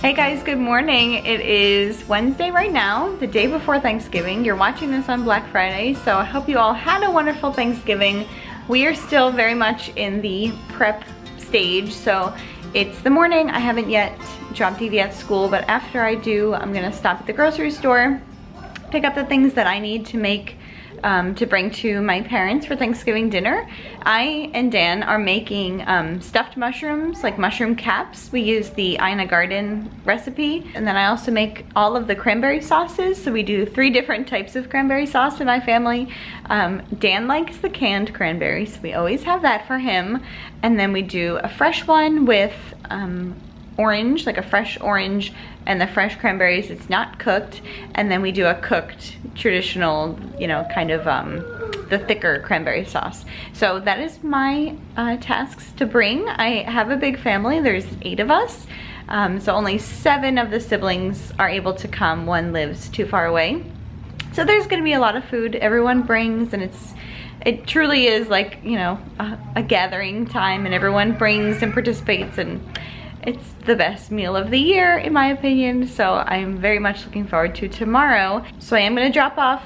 Hey guys, good morning. It is Wednesday right now, the day before Thanksgiving. You're watching this on Black Friday, so I hope you all had a wonderful Thanksgiving. We are still very much in the prep stage, so it's the morning. I haven't yet dropped Evie at school, but after I do, I'm gonna stop at the grocery store, pick up the things that I need to make to bring to my parents for Thanksgiving dinner. I and Dan are making stuffed mushrooms, like mushroom caps. We use the Ina Garden recipe. And then I also make all of the cranberry sauces. So we do 3 different types of cranberry sauce in my family. Dan likes the canned cranberry, so we always have that for him. And then we do a fresh one with orange, like a fresh orange, and the fresh cranberries, it's not cooked. And then we do a cooked traditional, you know, kind of the thicker cranberry sauce. So that is my tasks to bring. I have a big family, there's 8 of us. So only 7 of the siblings are able to come, 1 lives too far away. So there's gonna be a lot of food everyone brings, and it truly is like, you know, a gathering time, and everyone brings and participates, and it's the best meal of the year in my opinion, so I'm very much looking forward to tomorrow. So I am gonna drop off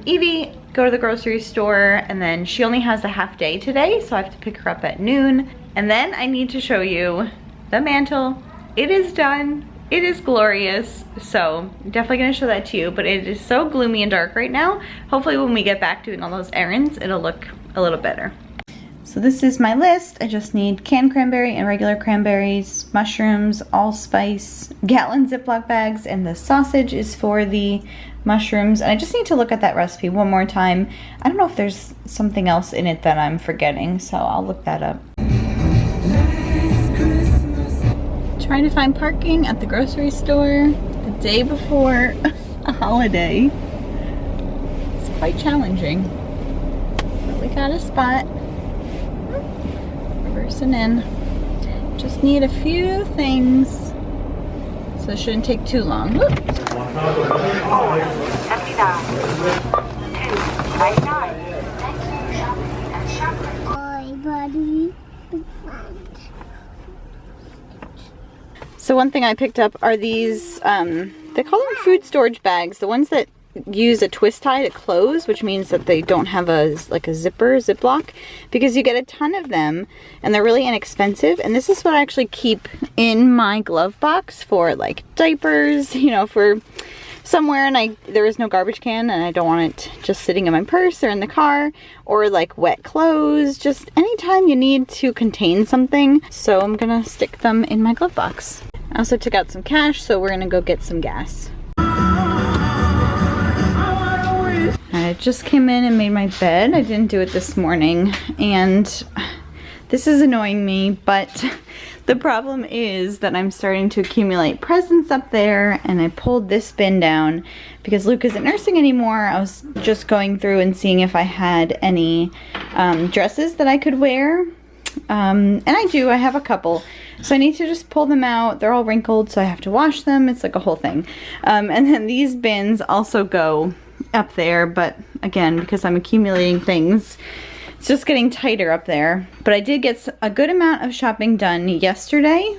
Evie, go to the grocery store, and then she only has a half day today, so I have to pick her up at noon. And then I need to show you the mantle. It is done, it is glorious, so I'm definitely gonna show that to you, but it is so gloomy and dark right now. Hopefully when we get back doing all those errands, it'll look a little better. So this is my list. I just need canned cranberry and regular cranberries, mushrooms, allspice, gallon Ziploc bags, and the sausage is for the mushrooms. And I just need to look at that recipe one more time. I don't know if there's something else in it that I'm forgetting, so I'll look that up. Trying to find parking at the grocery store the day before a holiday. It's quite challenging, but we got a spot. Reversing in. Just need a few things, so it shouldn't take too long. Woo. So one thing I picked up are these, they call them food storage bags, the ones that use a twist tie to close, which means that they don't have a ziplock, because you get a ton of them and they're really inexpensive. And this is what I actually keep in my glove box for like diapers, you know, for somewhere and there is no garbage can and I don't want it just sitting in my purse or in the car, or like wet clothes, just anytime you need to contain something. So I'm gonna stick them in my glove box. I also took out some cash, so we're gonna go get some gas. I just came in and made my bed. I didn't do it this morning, and this is annoying me, but the problem is that I'm starting to accumulate presents up there, and I pulled this bin down because Luke isn't nursing anymore. I was just going through and seeing if I had any dresses that I could wear, and I do. I have a couple. So I need to just pull them out. They're all wrinkled, so I have to wash them. It's like a whole thing. And then these bins also go up there, but again, because I'm accumulating things, it's just getting tighter up there. But I did get a good amount of shopping done yesterday.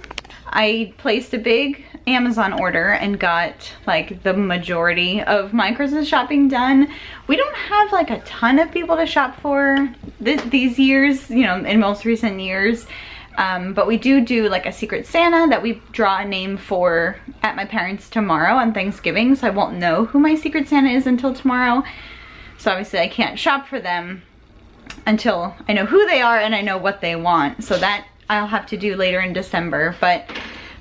I placed a big Amazon order and got like the majority of my Christmas shopping done. We don't have like a ton of people to shop for these years, you know, in most recent years. But we do like a Secret Santa that we draw a name for at my parents' tomorrow on Thanksgiving, so I won't know who my Secret Santa is until tomorrow. So obviously I can't shop for them until I know who they are and I know what they want. So that I'll have to do later in December. But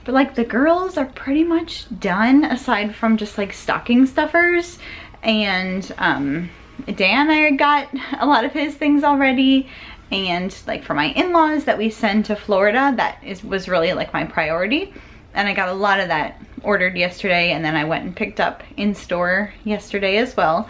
like the girls are pretty much done, aside from just like stocking stuffers. And Dan, I got a lot of his things already. And like for my in-laws that we send to Florida, that was really like my priority. And I got a lot of that ordered yesterday, and then I went and picked up in store yesterday as well.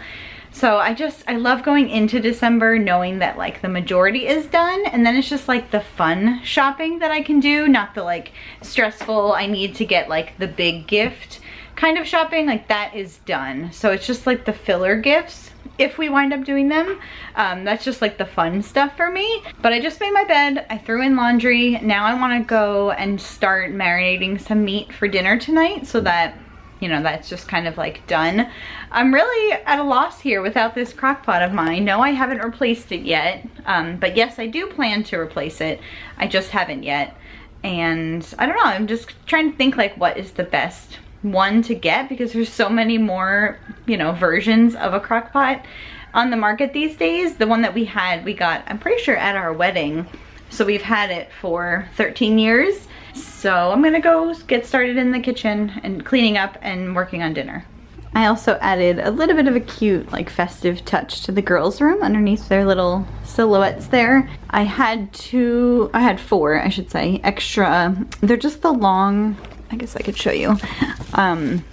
So I love going into December knowing that like the majority is done, and then it's just like the fun shopping that I can do, not the like stressful, I need to get like the big gift kind of shopping, like that is done. So it's just like the filler gifts if we wind up doing them. That's just like the fun stuff for me. But I just made my bed, I threw in laundry. Now I wanna go and start marinating some meat for dinner tonight so that, you know, that's just kind of like done. I'm really at a loss here without this crock pot of mine. No, I haven't replaced it yet. But yes, I do plan to replace it. I just haven't yet. And I don't know, I'm just trying to think like what is the best one to get, because there's so many more, you know, versions of a crock pot on the market these days. The one that we got, I'm pretty sure at our wedding. So we've had it for 13 years. So I'm gonna go get started in the kitchen and cleaning up and working on dinner. I also added a little bit of a cute, like, festive touch to the girls' room underneath their little silhouettes there. I had 4, I should say, extra. They're just the long, I guess I could show you,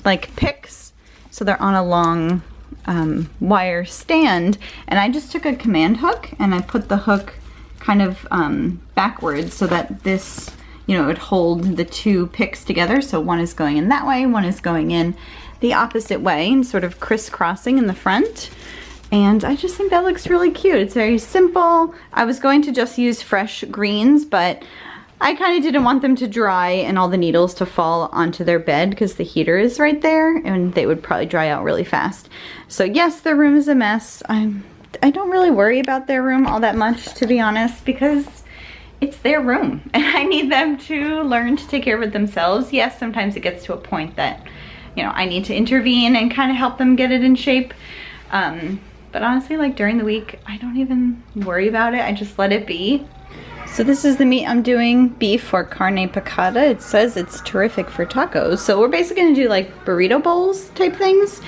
like picks. So they're on a long wire stand, and I just took a command hook and I put the hook kind of backwards so that this, you know, it would hold the 2 picks together. So one is going in that way, one is going in the opposite way, and sort of crisscrossing in the front. And I just think that looks really cute. It's very simple. I was going to just use fresh greens, but I kind of didn't want them to dry and all the needles to fall onto their bed because the heater is right there and they would probably dry out really fast. So yes, their room is a mess. I don't really worry about their room all that much, to be honest, because it's their room and I need them to learn to take care of it themselves. Yes, sometimes it gets to a point that, you know, I need to intervene and kind of help them get it in shape. But honestly, like during the week, I don't even worry about it. I just let it be. So this is the meat I'm doing, beef or carne picada. It says it's terrific for tacos. So we're basically gonna do like burrito bowls type things.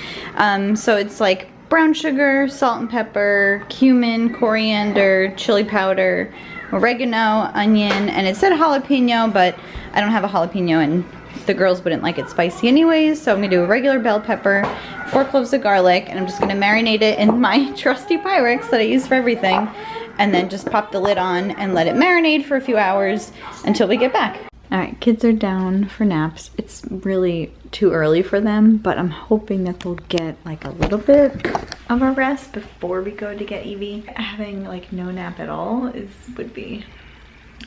So it's like brown sugar, salt and pepper, cumin, coriander, chili powder, oregano, onion, and it said jalapeno, but I don't have a jalapeno and the girls wouldn't like it spicy anyways. So I'm gonna do a regular bell pepper, 4 cloves of garlic, and I'm just gonna marinate it in my trusty Pyrex that I use for everything. And then just pop the lid on and let it marinate for a few hours until we get back. All right, kids are down for naps. It's really too early for them, but I'm hoping that they'll get like a little bit of a rest before we go to get Evie. Having like no nap at all would be,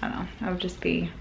I don't know, I would just be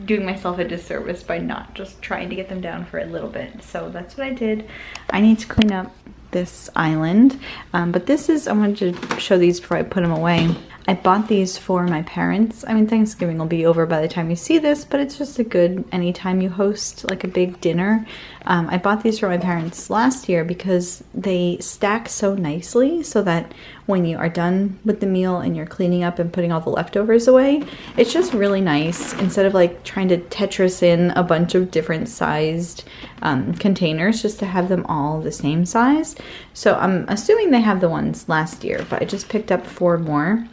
doing myself a disservice by not just trying to get them down for a little bit. So that's what I did. I need to clean up this island, but this is, I wanted to show these before I put them away. I bought these for my parents. I mean, Thanksgiving will be over by the time you see this, but it's just a good anytime you host like a big dinner. I bought these for my parents last year because they stack so nicely so that when you are done with the meal and you're cleaning up and putting all the leftovers away, it's just really nice instead of like trying to Tetris in a bunch of different sized containers, just to have them all the same size. So I'm assuming they have the ones last year, but I just picked up 4 more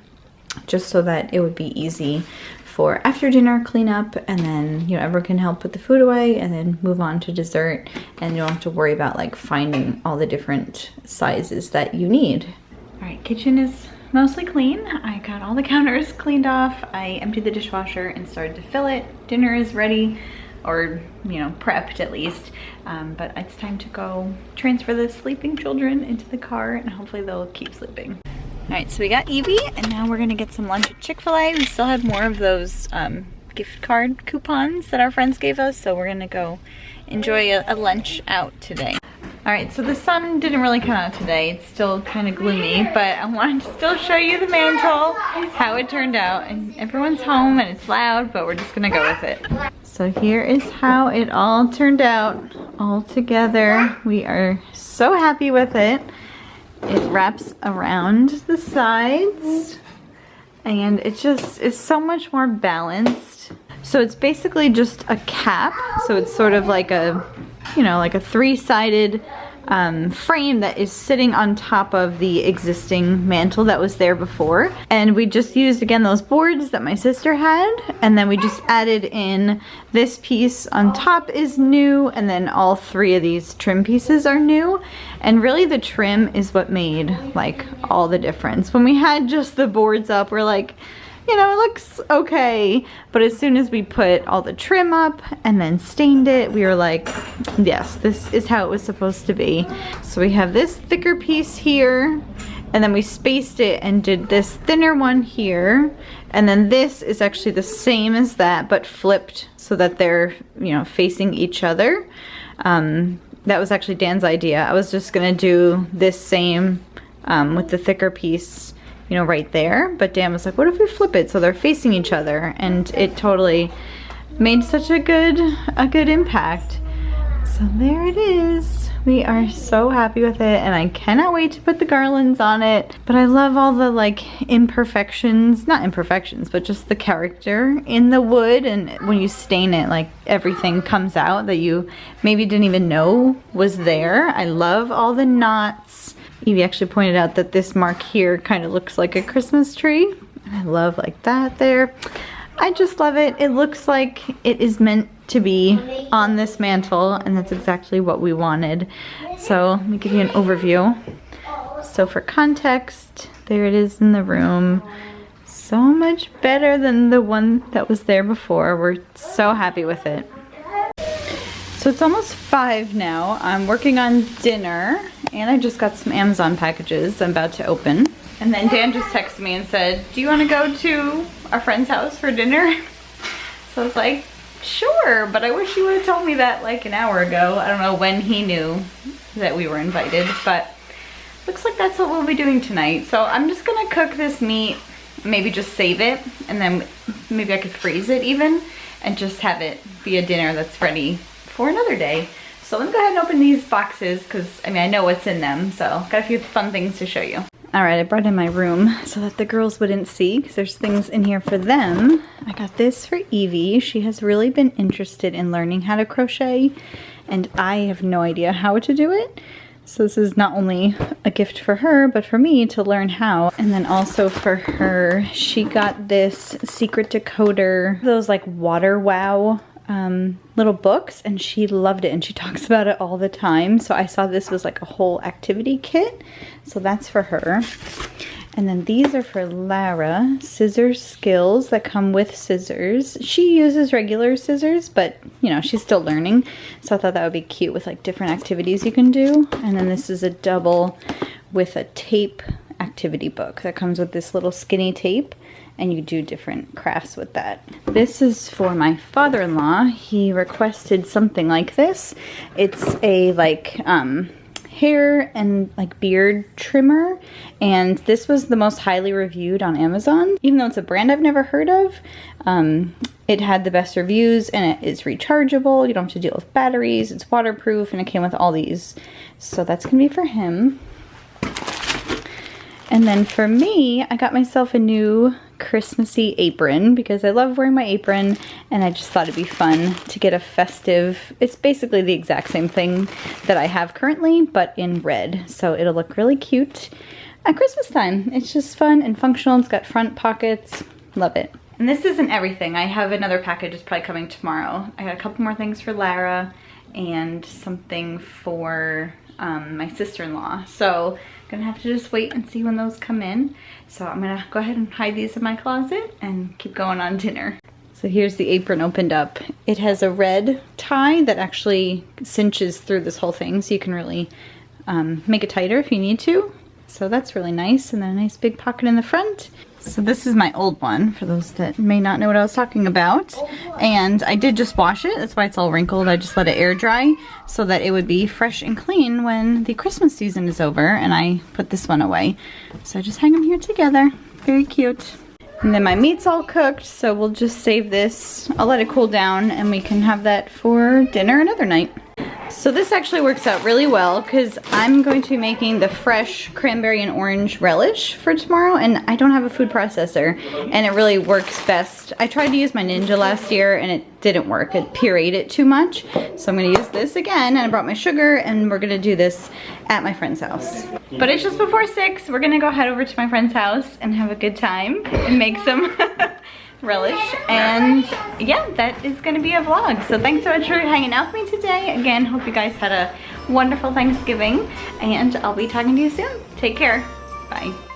just so that it would be easy for after dinner cleanup, and then, you know, everyone can help put the food away and then move on to dessert, and you don't have to worry about like finding all the different sizes that you need. All right, kitchen is mostly clean. I got all the counters cleaned off. I emptied the dishwasher and started to fill it. Dinner is ready, or, you know, prepped at least. But it's time to go transfer the sleeping children into the car and hopefully they'll keep sleeping. All right, so we got Evie, and now we're gonna get some lunch at Chick-fil-A. We still have more of those gift card coupons that our friends gave us, so we're gonna go enjoy a lunch out today. All right, so the sun didn't really come out today. It's still kind of gloomy, but I wanted to still show you the mantle, how it turned out. And everyone's home and it's loud, but we're just gonna go with it. So here is how it all turned out all together. We are so happy with it. It wraps around the sides and it just is so much more balanced. So it's basically just a cap. So it's sort of like a, you know, like a 3-sided frame that is sitting on top of the existing mantle that was there before. And we just used, again, those boards that my sister had, and then we just added in this piece on top is new, and then all 3 of these trim pieces are new. And really the trim is what made like all the difference. When we had just the boards up, we're like, you know, it looks okay. But as soon as we put all the trim up and then stained it, we were like, yes, this is how it was supposed to be. So we have this thicker piece here, And then we spaced it and did this thinner one here. And then this is actually the same as that, but flipped so that they're, you know, facing each other. That was actually Dan's idea. I was just gonna do this same with the thicker piece, you know, right there. But Dan was like, what if we flip it so they're facing each other? And it totally made such a good impact. So there it is. We are so happy with it, and I cannot wait to put the garlands on it. But I love all the like imperfections, not imperfections, but just the character in the wood. And when you stain it, like everything comes out that you maybe didn't even know was there. I love all the knots. Evie actually pointed out that this mark here kind of looks like a Christmas tree. And I love like that there. I just love it. It looks like it is meant to be on this mantle, and that's exactly what we wanted. So let me give you an overview. So for context, there it is in the room. So much better than the one that was there before. We're so happy with it. So it's almost 5 now. I'm working on dinner, and I just got some Amazon packages I'm about to open. And then Dan just texted me and said, do you want to go to our friend's house for dinner? So I was like, sure, but I wish you would have told me that like an hour ago. I don't know when he knew that we were invited, but looks like that's what we'll be doing tonight. So I'm just gonna cook this meat, maybe just save it, and then maybe I could freeze it even, and just have it be a dinner that's ready for another day. So let me go ahead and open these boxes, because I mean, I know what's in them, so got a few fun things to show you. All right, I brought in my room so that the girls wouldn't see, because there's things in here for them. I got this for Evie. She has really been interested in learning how to crochet, and I have no idea how to do it. So this is not only a gift for her, but for me to learn how. And then also for her, she got this Secret Decoder, those like Water Wow little books, and she loved it, and she talks about it all the time. So I saw this was like a whole activity kit, so that's for her. And then these are for Lara, scissor skills that come with scissors. She uses regular scissors, but you know, she's still learning, so I thought that would be cute with like different activities you can do. And then this is a double with a tape activity book that comes with this little skinny tape, and you do different crafts with that. This is for my father-in-law. He requested something like this. It's a like hair and like beard trimmer, and this was the most highly reviewed on Amazon. Even though it's a brand I've never heard of, it had the best reviews, and it is rechargeable. You don't have to deal with batteries. It's waterproof, and it came with all these. So that's gonna be for him. And then for me, I got myself a new Christmassy apron because I love wearing my apron, and I just thought it'd be fun to get a festive, it's basically the exact same thing that I have currently, but in red. So it'll look really cute at Christmas time. It's just fun and functional. It's got front pockets. Love it. And this isn't everything. I have another package that's probably coming tomorrow. I got a couple more things for Lara and something for my sister-in-law. So gonna have to just wait and see when those come in. So I'm gonna go ahead and hide these in my closet and keep going on dinner. So here's the apron opened up. It has a red tie that actually cinches through this whole thing, so you can really make it tighter if you need to. So that's really nice. And then a nice big pocket in the front. So this is my old one, for those that may not know what I was talking about. And I did just wash it, that's why it's all wrinkled. I just let it air dry so that it would be fresh and clean when the Christmas season is over, and I put this one away. So I just hang them here together. Very cute. And then my meat's all cooked, so we'll just save this. I'll let it cool down, and we can have that for dinner another night. So this actually works out really well because I'm going to be making the fresh cranberry and orange relish for tomorrow, and I don't have a food processor, and it really works best. I tried to use my Ninja last year and it didn't work. It pureed it too much. So I'm gonna use this again, and I brought my sugar, and we're gonna do this at my friend's house. But it's just before 6. We're gonna go head over to my friend's house and have a good time and make some relish, and yeah, that is gonna be a vlog. So thanks so much for hanging out with me today. Again, hope you guys had a wonderful Thanksgiving, and I'll be talking to you soon. Take care. Bye.